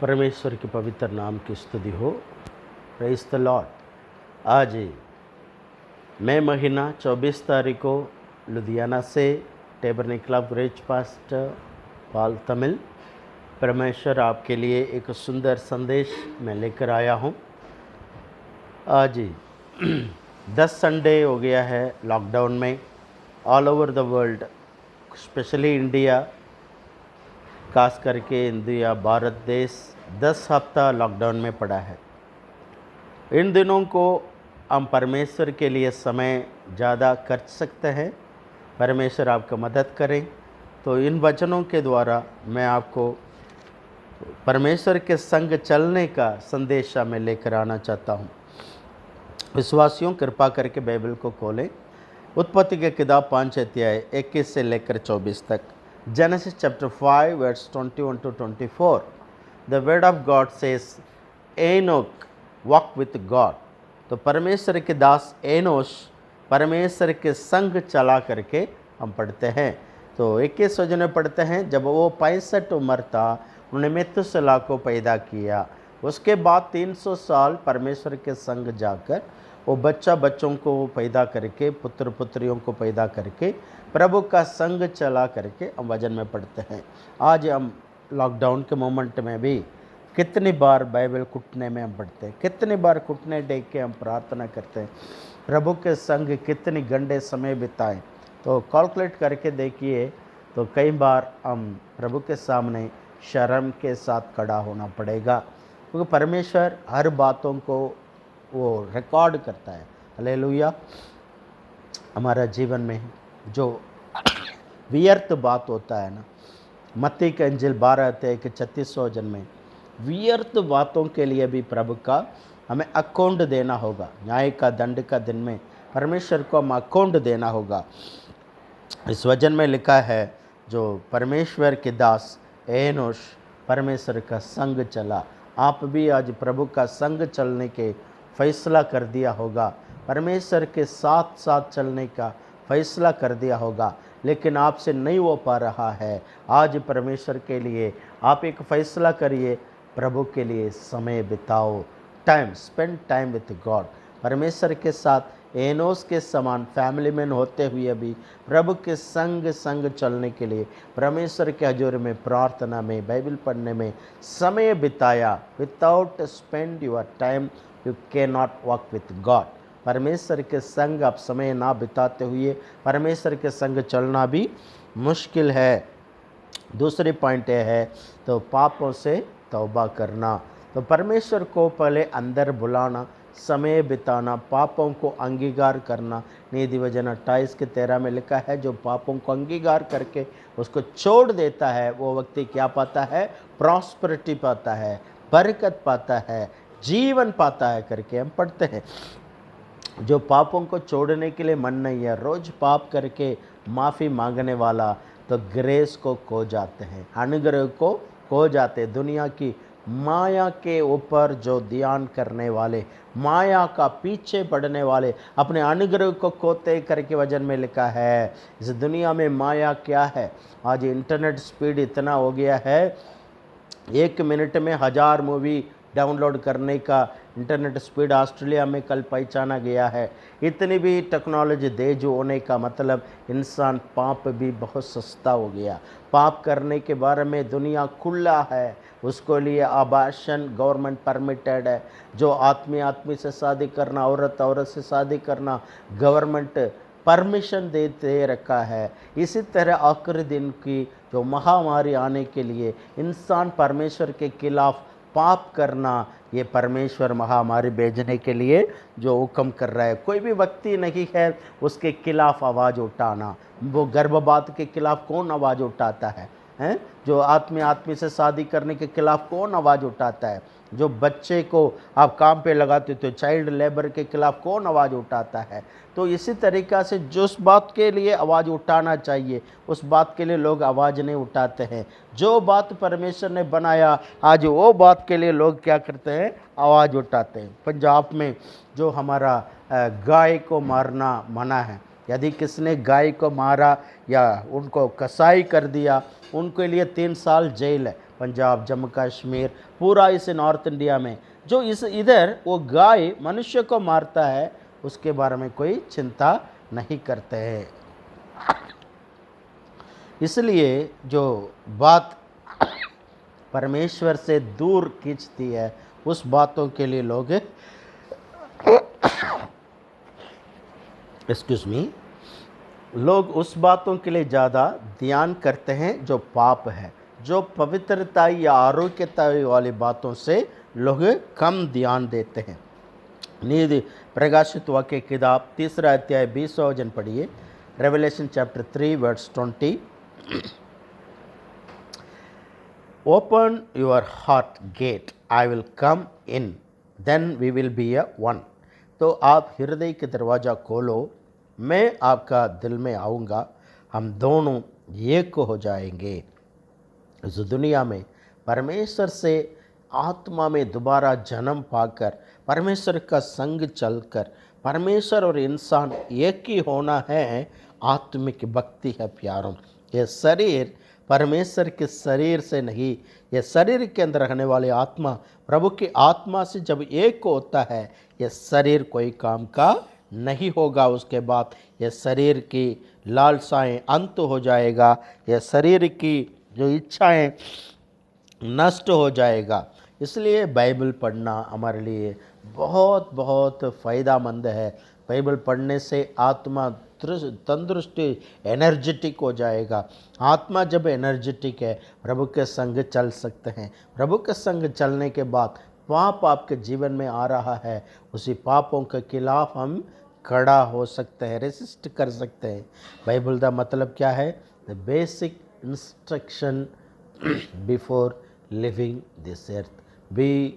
परमेश्वर के पवित्र नाम की स्तुति हो। Praise the Lord. आज मई महीना 24 तारीख को लुधियाना से tabernacle of grace pastor Paul Tamil परमेश्वर आपके लिए एक सुंदर संदेश मैं लेकर आया हूँ। आज 10 संडे हो गया है लॉकडाउन में, all over the world, specially India, खास करके इंडिया भारत देश 10 हफ्ता लॉकडाउन में पड़ा है। इन दिनों को हम परमेश्वर के लिए समय ज़्यादा कर सकते हैं। परमेश्वर आपका मदद करें। तो इन वचनों के द्वारा मैं आपको परमेश्वर के संग चलने का संदेशा मैं लेकर आना चाहता हूँ। विश्वासियों, कृपा करके बाइबल को खोलें। उत्पत्ति की किताब 5 अध्याय 21 से लेकर 24 तक। Genesis chapter 5 verse 21 to 24. The word of God says, Enoch walked with God. तो परमेश्वर के दास एनोश परमेश्वर के संग चला करके हम पढ़ते हैं। तो 21 वचन में पढ़ते हैं, जब वो 65 उम्र था उन्होंने मेथुसेलह को पैदा किया। उसके बाद 300 साल परमेश्वर के संग जाकर वो बच्चों को पैदा करके, पुत्र पुत्रियों को पैदा करके प्रभु का संग चला करके हम वचन में पढ़ते हैं। आज हम लॉकडाउन के मोमेंट में भी कितनी बार बाइबल घुटने में हम पढ़ते हैं, कितनी बार घुटने टेक के हम प्रार्थना करते हैं, प्रभु के संग कितनी घंटे समय बिताएं। तो कैलकुलेट करके देखिए, तो कई बार हम प्रभु के सामने शर्म के साथ खड़ा होना पड़ेगा, क्योंकि परमेश्वर हर बातों को वो रिकॉर्ड करता है। हालेलुया। हमारा जीवन में जो व्यर्थ बात होता है ना, मत्ती का इंजिल 12 अध्याय के 36 वचन में व्यर्थ बातों के लिए भी प्रभु का हमें अकाउंट देना होगा। न्याय का दंड का दिन में परमेश्वर को हम अकाउंट देना होगा। इस वचन में लिखा है, जो परमेश्वर के दास एनोश परमेश्वर का संग चला। आप भी आज प्रभु का संग चलने के फैसला कर दिया होगा, परमेश्वर के साथ साथ चलने का फैसला कर दिया होगा, लेकिन आपसे नहीं हो पा रहा है। आज परमेश्वर के लिए आप एक फैसला करिए, प्रभु के लिए समय बिताओ। Spend time with God. परमेश्वर के साथ एनोस के समान फैमिली मैन होते हुए भी प्रभु के संग चलने के लिए परमेश्वर के हजूर में, प्रार्थना में, बाइबल पढ़ने में समय बिताया। Without spend your time you can not walk with God. परमेश्वर के संग आप समय ना बिताते हुए परमेश्वर के संग चलना भी मुश्किल है। दूसरी पॉइंट यह है, तो पापों से तौबा करना। तो परमेश्वर को पहले अंदर बुलाना, समय बिताना, पापों को अंगीकार करना। नीति वचन 28 के 13 में लिखा है, जो पापों को अंगीकार करके उसको छोड़ देता है वो व्यक्ति क्या पाता है? प्रॉस्पेरिटी पाता है, बरकत पाता है, जीवन पाता है करके हम पढ़ते हैं। जो पापों को छोड़ने के लिए मन नहीं है, रोज पाप करके माफ़ी मांगने वाला, तो ग्रेस को खो जाते हैं, अनुग्रह को खो जाते हैं। दुनिया की माया के ऊपर जो ध्यान करने वाले, माया का पीछे बढ़ने वाले, अपने अनुग्रह को खोते करके वचन में लिखा है। इस दुनिया में माया क्या है? आज इंटरनेट स्पीड इतना हो गया है, 1 मिनट में 1000 मूवी डाउनलोड करने का इंटरनेट स्पीड ऑस्ट्रेलिया में कल पहचाना गया है। इतनी भी टेक्नोलॉजी तेज होने का मतलब इंसान पाप भी बहुत सस्ता हो गया। पाप करने के बारे में दुनिया खुला है, उसको लिए अबॉर्शन गवर्नमेंट परमिटेड है। जो आदमी से शादी करना, औरत से शादी करना, गवर्नमेंट परमिशन दे रखा है। इसी तरह आखिरी दिन की जो महामारी आने के लिए इंसान परमेश्वर के खिलाफ पाप करना, ये परमेश्वर महामारी भेजने के लिए जो हुक्म कर रहा है। कोई भी व्यक्ति नहीं है उसके खिलाफ आवाज़ उठाना। वो गर्भपात के खिलाफ कौन आवाज़ उठाता है? जो आदमी से शादी करने के खिलाफ कौन आवाज़ उठाता है? जो बच्चे को आप काम पे लगाते हो, चाइल्ड लेबर के खिलाफ कौन आवाज़ उठाता है? तो इसी तरीक़ा से जिस बात के लिए आवाज़ उठाना चाहिए उस बात के लिए लोग आवाज़ नहीं उठाते हैं। जो बात परमेश्वर ने बनाया, आज वो बात के लिए लोग क्या करते हैं? आवाज़ उठाते हैं। पंजाब में जो हमारा गाय को मारना मना है, यदि किसने गाय को मारा या उनको कसाई कर दिया, उनके लिए 3 साल जेल है। पंजाब, जम्मू कश्मीर, पूरा इस नॉर्थ इंडिया में जो इस इधर वो गाय मनुष्य को मारता है, उसके बारे में कोई चिंता नहीं करते हैं। इसलिए जो बात परमेश्वर से दूर खींचती है, उस बातों के लिए लोग एक्सक्यूज मी लोग उस बातों के लिए ज़्यादा ध्यान करते हैं जो पाप है। जो पवित्रता या आरोग्यता वाली बातों से लोग कम ध्यान देते हैं। नीति प्रकाशित वाक्य किताब 3 अध्याय 20 वचन पढ़िए। Revelation chapter 3 verse 20। Open your heart gate, I will come in, then we will be a one. तो आप हृदय के दरवाज़ा खोलो, मैं आपका दिल में आऊँगा, हम दोनों एक हो जाएंगे। इस दुनिया में परमेश्वर से आत्मा में दोबारा जन्म पाकर परमेश्वर का संग चलकर परमेश्वर और इंसान एक ही होना है आत्मिक भक्ति है प्यारों। यह शरीर परमेश्वर के शरीर से नहीं, यह शरीर के अंदर रहने वाली आत्मा प्रभु की आत्मा से जब एक होता है, यह शरीर कोई काम का नहीं होगा। उसके बाद यह शरीर की लालसाएं अंत हो जाएगा, यह शरीर की जो इच्छाएं नष्ट हो जाएगा। इसलिए बाइबल पढ़ना हमारे लिए बहुत बहुत फ़ायदेमंद है। बाइबल पढ़ने से आत्मा तंदुरुस्ती एनर्जेटिक हो जाएगा। आत्मा जब एनर्जेटिक है, प्रभु के संग चल सकते हैं। प्रभु के संग चलने के बाद पाप आपके जीवन में आ रहा है, उसी पापों के खिलाफ हम खड़ा हो सकते हैं, रेसिस्ट कर सकते हैं। बाइबल का मतलब क्या है? The basic instruction before living this earth. BSBIBLE,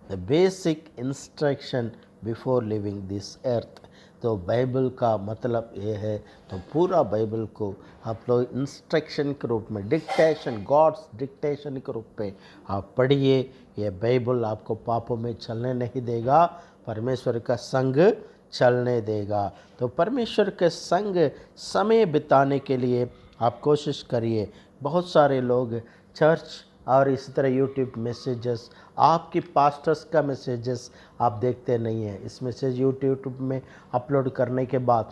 the basic instruction before living this earth. तो बाइबल का मतलब ये है। तो पूरा बाइबल को आप लोग इंस्ट्रक्शन के रूप में, डिक्टेशन, गॉड्स डिक्टेशन के रूप में आप पढ़िए। ये बाइबल आपको पापों में चलने नहीं देगा, परमेश्वर का संग चलने देगा। तो परमेश्वर के संग समय बिताने के लिए आप कोशिश करिए। बहुत सारे लोग चर्च और इसी तरह यूट्यूब मैसेजेस, आपकी पास्टर्स का मैसेजेस आप देखते नहीं हैं। इस मैसेज यूट्यूब में अपलोड करने के बाद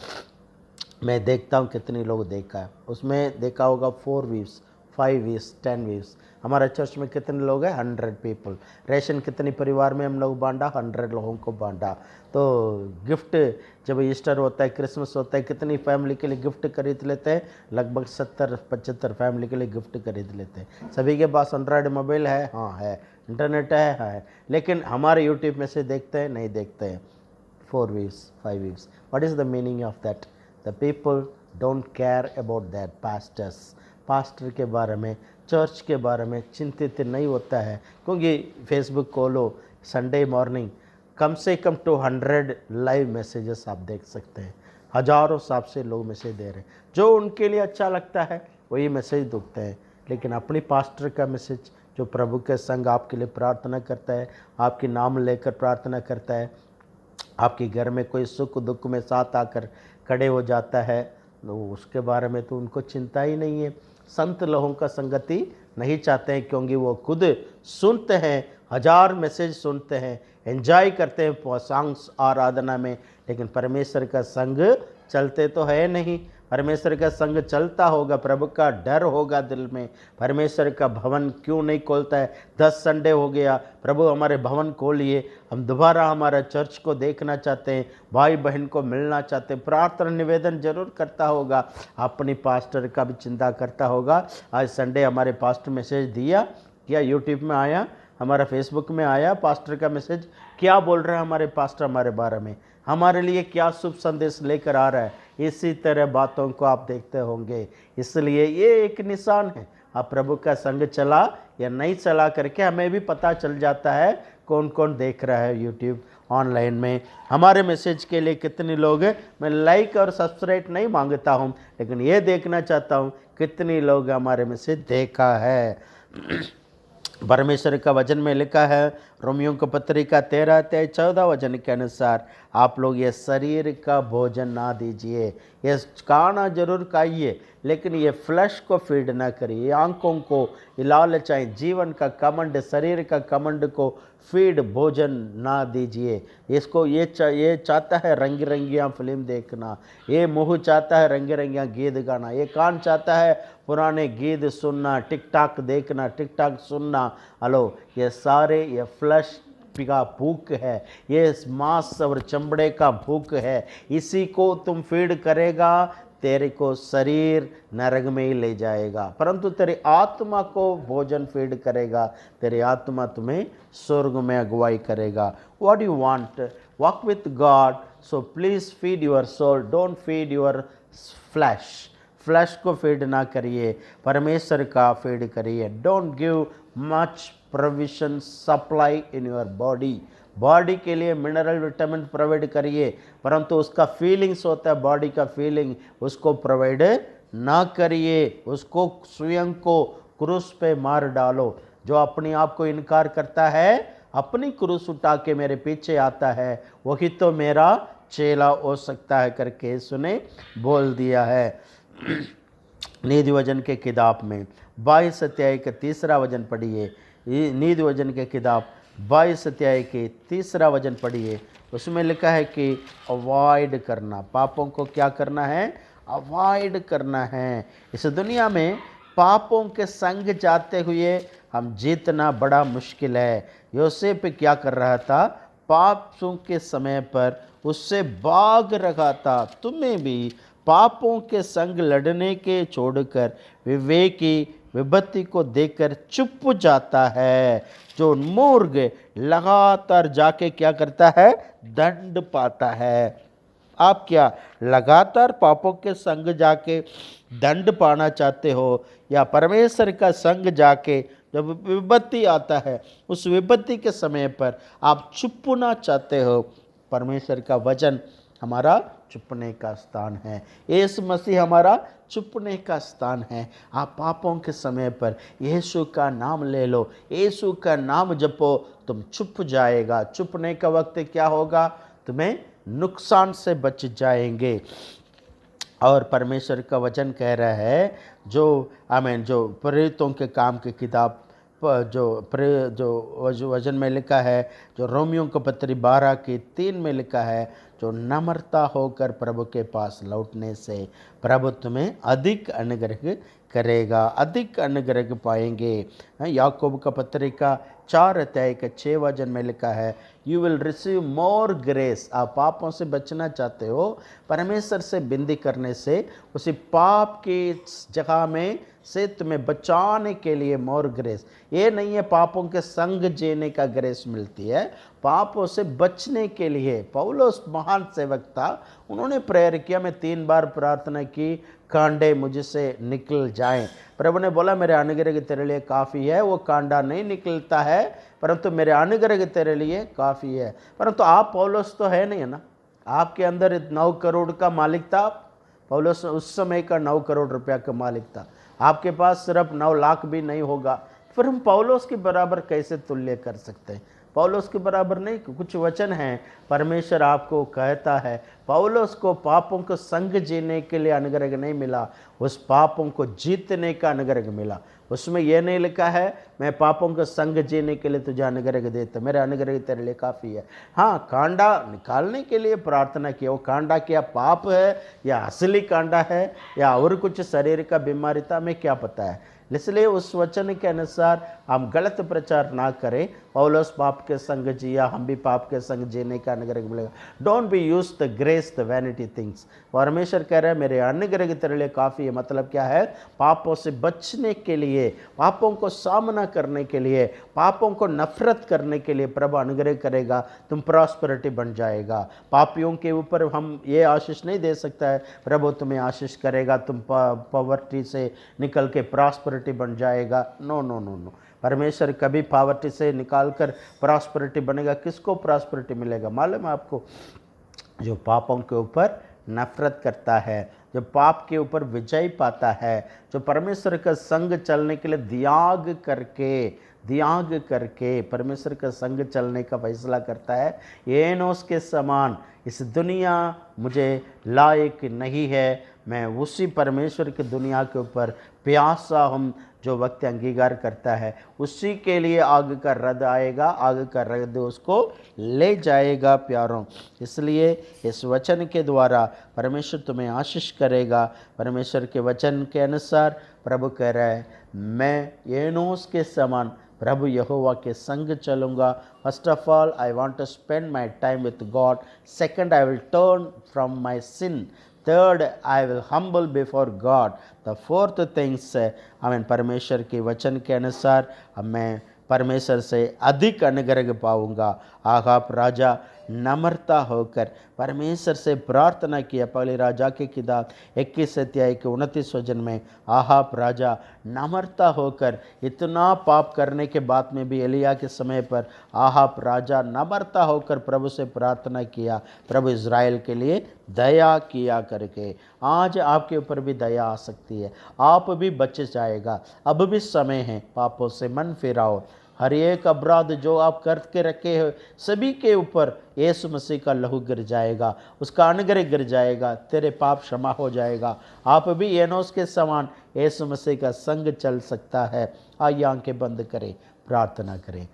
मैं देखता हूँ कितने लोग देखा है। उसमें देखा होगा 4 व्यूज़, 5 व्यूज़, 10 व्यूज़। हमारे चर्च में कितने लोग हैं? 100 पीपल। रेशन कितनी परिवार में हम लोग बांटा? 100 लोगों को बांटा। तो गिफ्ट जब ईस्टर होता है, क्रिसमस होता है, कितनी फैमिली के लिए गिफ्ट खरीद लेते हैं? लगभग 70-75 फैमिली के लिए गिफ्ट खरीद लेते हैं। सभी के पास एंड्रॉयड मोबाइल है? हाँ है। इंटरनेट है? हाँ है। लेकिन हमारे यूट्यूब में से देखते हैं? नहीं देखते हैं। 4 views, 5 views. What is the meaning of that? The people don't care about that pastors. Pastor के बारे में, चर्च के बारे में चिंतित नहीं होता है। क्योंकि फेसबुक खोलो, संडे मॉर्निंग कम से कम 200 लाइव मैसेजेस आप देख सकते हैं। हजारों हिसाब से लोग मैसेज दे रहे हैं। जो उनके लिए अच्छा लगता है वही मैसेज दुखते हैं। लेकिन अपनी पास्टर का मैसेज, जो प्रभु के संग आपके लिए प्रार्थना करता है, आपके नाम लेकर प्रार्थना करता है, आपके घर में कोई सुख दुख में साथ आकर खड़े हो जाता है, तो उसके बारे में तो उनको चिंता ही नहीं है। संत लोगों का संगति नहीं चाहते हैं, क्योंकि वो खुद सुनते हैं, 1000 मैसेज सुनते हैं, एंजॉय करते हैं सॉन्ग्स आराधना में, लेकिन परमेश्वर का संग चलते तो है नहीं। परमेश्वर का संग चलता होगा, प्रभु का डर होगा दिल में। परमेश्वर का भवन क्यों नहीं खोलता है? 10 संडे हो गया, प्रभु हमारे भवन खोलिए, हम दोबारा हमारा चर्च को देखना चाहते हैं, भाई बहन को मिलना चाहते हैं। प्रार्थना निवेदन जरूर करता होगा, अपनी पास्टर का भी चिंता करता होगा। आज संडे हमारे पास्टर मैसेज दिया क्या? यूट्यूब में आया, हमारा फेसबुक में आया पास्टर का मैसेज, क्या बोल रहा है हमारे पास्टर हमारे बारे में, हमारे लिए क्या शुभ संदेश लेकर आ रहा है? इसी तरह बातों को आप देखते होंगे। इसलिए ये एक निशान है, आप प्रभु का संग चला या नहीं चला करके हमें भी पता चल जाता है कौन कौन देख रहा है यूट्यूब ऑनलाइन में। हमारे मैसेज के लिए कितने लोग हैं? मैं लाइक और सब्सक्राइब नहीं मांगता हूँ, लेकिन ये देखना चाहता हूँ कितने लोग हमारे मैसेज देखा है। परमेश्वर का वचन में लिखा है, रोमियो को पत्री का 13 अध्याय 14 वचन के अनुसार, आप लोग ये शरीर का भोजन ना दीजिए। ये खाना जरूर खाइए, लेकिन ये फ्लैश को फीड ना करिए, ये आंखों को लालचाएं, जीवन का कमंड, शरीर का कमंड को फीड भोजन ना दीजिए। इसको ये चाहता है रंग रंगियाँ फिल्म देखना, ये मुँह चाहता है रंग रंगियाँ गीत गाना, ये कान चाहता है पुराने गीत सुनना, टिकटॉक देखना, टिकटॉक सुनना। हेलो, ये सारे ये फ्लैश का भूख है, ये मांस और चमड़े का भूख है। इसी को तुम फीड करेगा, तेरे को शरीर नरक में ही ले जाएगा। परंतु तेरी आत्मा को भोजन फीड करेगा, तेरी आत्मा तुम्हें स्वर्ग में अगुवाई करेगा। What you want, walk with God, so please feed your soul, don't feed your flesh. Flesh को फीड ना करिए, परमेश्वर का फीड करिए। Don't give much provision supply in your body. Body के लिए मिनरल विटामिन प्रोवाइड करिए, परंतु उसका फीलिंग्स होता है, बॉडी का फीलिंग, उसको प्रोवाइड ना करिए। उसको स्वयं को क्रूस पे मार डालो। जो अपने आप को इनकार करता है, अपनी क्रूस उठा के मेरे पीछे आता है, वही तो मेरा चेला हो सकता है करके यीशु ने बोल दिया है। नीति वचन के किताब में 22 अध्याय का 3रा वचन पढ़िए। नीति वचन के किताब 22 अध्याय के 3रा वचन पढ़िए। उसमें लिखा है कि अवॉइड करना, पापों को क्या करना है, अवॉइड करना है। इस दुनिया में पापों के संग जाते हुए हम जीतना बड़ा मुश्किल है। योसेफ क्या कर रहा था, पापों के समय पर उससे भाग रखा था। तुम्हें भी पापों के संग लड़ने के छोड़कर विवेकी विपत्ति को देखकर चुप जाता है। जो मूर्ख लगातार जाके क्या करता है, दंड पाता है। आप क्या लगातार पापों के संग जाके दंड पाना चाहते हो, या परमेश्वर का संग जाके जब विपत्ति आता है उस विपत्ति के समय पर आप चुपना चाहते हो? परमेश्वर का वचन हमारा चुपने का स्थान है, यीशु मसीह हमारा चुपने का स्थान है। आप पापों के समय पर यीशु का नाम ले लो, यीशु का नाम जपो, तुम चुप जाएगा। चुपने का वक्त क्या होगा, तुम्हें नुकसान से बच जाएंगे। और परमेश्वर का वचन कह रहा है, जो आमीन, जो प्रेरितों के काम की किताब जो वचन में लिखा है, जो रोमियों को पत्री 12:3 में लिखा है, जो नम्रता होकर प्रभु के पास लौटने से प्रभु तुम्हें अधिक अनुग्रह करेगा, अधिक अनुग्रह पाएंगे। याकूब का पत्रिका 4 अध्याय के 6 वचन में लिखा है, you will receive more grace. आप पापों से बचना चाहते हो, परमेश्वर से विनती करने से उसी पाप की जगह में से तुम्हें बचाने के लिए मोर ग्रेस। ये नहीं है पापों के संग जीने का ग्रेस मिलती है, पापों से बचने के लिए। पौलुस महान सेवक था, उन्होंने प्रेयर किया, मैं 3 बार प्रार्थना की, कांडे मुझसे निकल जाएं। प्रभु ने बोला मेरे अनुग्रह तेरे लिए काफ़ी है। वो कांडा नहीं निकलता है, परंतु मेरे अनुग्रह तेरे लिए काफ़ी है। परंतु आप पौलुस तो है नहीं, है ना, आपके अंदर 9 करोड़ का मालिक था। पौलुस उस समय का 9 करोड़ रुपया का मालिक था, आपके पास सिर्फ 9 लाख भी नहीं होगा, फिर हम पौलुस के बराबर कैसे तुल्य कर सकते हैं? पौलुस के बराबर नहीं। कुछ वचन हैं, परमेश्वर आपको कहता है, पौलुस को पापों को संग जीने के लिए अनुग्रह नहीं मिला, उस पापों को जीतने का अनुग्रह मिला। उसमें यह नहीं लिखा है मैं पापों को संग जीने के लिए तुझे अनुग्रह देता, मेरा अनुग्रह तेरे लिए काफ़ी है। हाँ, कांडा निकालने के लिए प्रार्थना किया, वो कांडा क्या पाप है या असली कांडा है या और कुछ शरीर का बीमारी था, हमें क्या पता है। इसलिए उस वचन के अनुसार हम गलत प्रचार ना करें। पौलुस पाप के संग जिया, हम भी पाप के संग जीने का अनुग्रह मिलेगा। Don't be use the grace the vanity things. परमेश्वर कह रहे हैं मेरे अनुग्रह तेरे लिए काफ़ी है। मतलब क्या है, पापों से बचने के लिए, पापों को सामना करने के लिए, पापों को नफरत करने के लिए प्रभु अनुग्रह करेगा, तुम प्रॉस्पेरिटी बन जाएगा। पापियों के ऊपर हम ये आशीष नहीं दे सकता है प्रभु तुम्हें आशीष करेगा, तुम पॉवर्टी से निकल के प्रॉस्पेरिटी बन जाएगा। नो नो नो नो, परमेश्वर कभी पॉवर्टी से निकालकर प्रॉस्पेरिटी बनेगा। किसको प्रॉस्पेरिटी मिलेगा मालूम है आपको? जो पापों के ऊपर नफरत करता है, जो पाप के ऊपर विजय पाता है, जो परमेश्वर का संग चलने के लिए त्याग करके त्याग करके परमेश्वर का संग चलने का फैसला करता है, एनोस के समान इस दुनिया मुझे लायक नहीं है, मैं उसी परमेश्वर की दुनिया के ऊपर प्यासा हूँ, जो व्यक्ति अंगीकार करता है उसी के लिए आग का रद आएगा, आग का रद उसको ले जाएगा प्यारों। इसलिए इस वचन के द्वारा परमेश्वर तुम्हें आशीष करेगा। परमेश्वर के वचन के अनुसार प्रभु कह रहा है, मैं एनोस के समान प्रभु यहोवा के संग चलूँगा। First of all I want to spend my time with God, second I will turn from my sin, third I will humble before God, the fourth things परमेश्वर के वचन के अनुसार अब मैं परमेश्वर से अधिक अनुग्रह पाऊंगा। आहाब राजा नम्रता होकर परमेश्वर से प्रार्थना किया। पहले राजा की किताब 21 अध्याय के 29 वचन में आहाब राजा नम्रता होकर, इतना पाप करने के बाद में भी एलिया के समय पर आहाब राजा नम्रता होकर प्रभु से प्रार्थना किया, प्रभु इज़राइल के लिए दया किया करके। आज आपके ऊपर भी दया आ सकती है, आप भी बच जाएगा। अब भी समय है, पापों से मन फिराओ। हर एक अपराध जो आप करके रखे हो सभी के ऊपर यीशु मसीह का लहू गिर जाएगा, उसका अनुग्रह गिर जाएगा, तेरे पाप क्षमा हो जाएगा। आप भी एनोस के समान यीशु मसीह का संग चल सकता है। आइए आंखें बंद करें, प्रार्थना करें।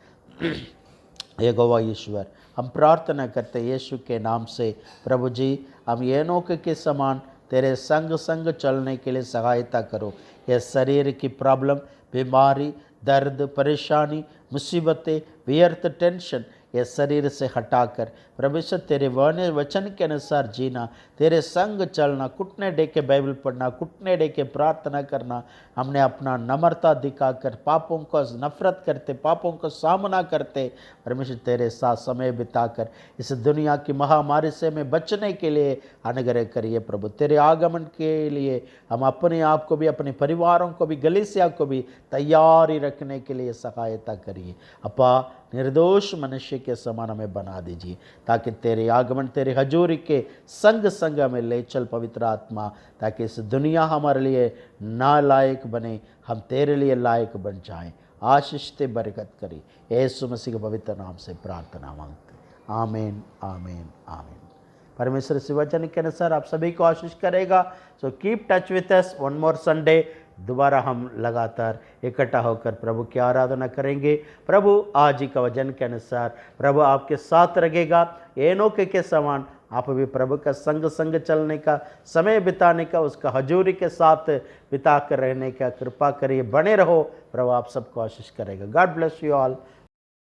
यहोवा ईश्वर, हम प्रार्थना करते यीशु के नाम से, प्रभु जी हम एनोक के समान तेरे संग संग चलने के लिए सहायता करो। यह शरीर की प्रॉब्लम, बीमारी, दर्द, परेशानी, मुसीबतें, व्यर्थ टेंशन ये शरीर से हटाकर परमेश्वर तेरे वचन के अनुसार जीना, तेरे संग चलना, घुटने टेक के बाइबल पढ़ना, घुटने टेक के प्रार्थना करना, हमने अपना नम्रता दिखाकर पापों को नफरत करते, पापों को सामना करते परमेश्वर तेरे साथ समय बिताकर इस दुनिया की महामारी से हमें बचने के लिए अनुग्रह करिए। प्रभु तेरे आगमन के लिए हम अपने आप को भी, अपने परिवारों को भी, गलीसिया को भी तैयारी रखने के लिए सहायता करिए। अपा निर्दोष मनुष्य के समान हमें बना दीजिए, ताकि तेरे आगमन, तेरे हजूरी के संग संग हमें ले चल पवित्र आत्मा, ताकि इस दुनिया हमारे लिए नालायक बने, हम तेरे लिए लायक बन जाएं। आशीष ते बरकत करी, यीशु मसीह के पवित्र नाम से प्रार्थना मांगते, आमीन आमीन आमीन। परमेश्वर इस वचन के अनुसार आप सभी को आशीष करेगा। So keep touch with us, one more Sunday दोबारा हम लगातार इकट्ठा होकर प्रभु की आराधना करेंगे। प्रभु आज ही का वचन के अनुसार प्रभु आपके साथ रहेगा। एनोक के समान आप भी प्रभु का संग संग चलने का, समय बिताने का, उसका हजूरी के साथ बिता कर रहने का कृपा करिए। बने रहो, प्रभु आप सबको आशीष करेगा। God bless you all.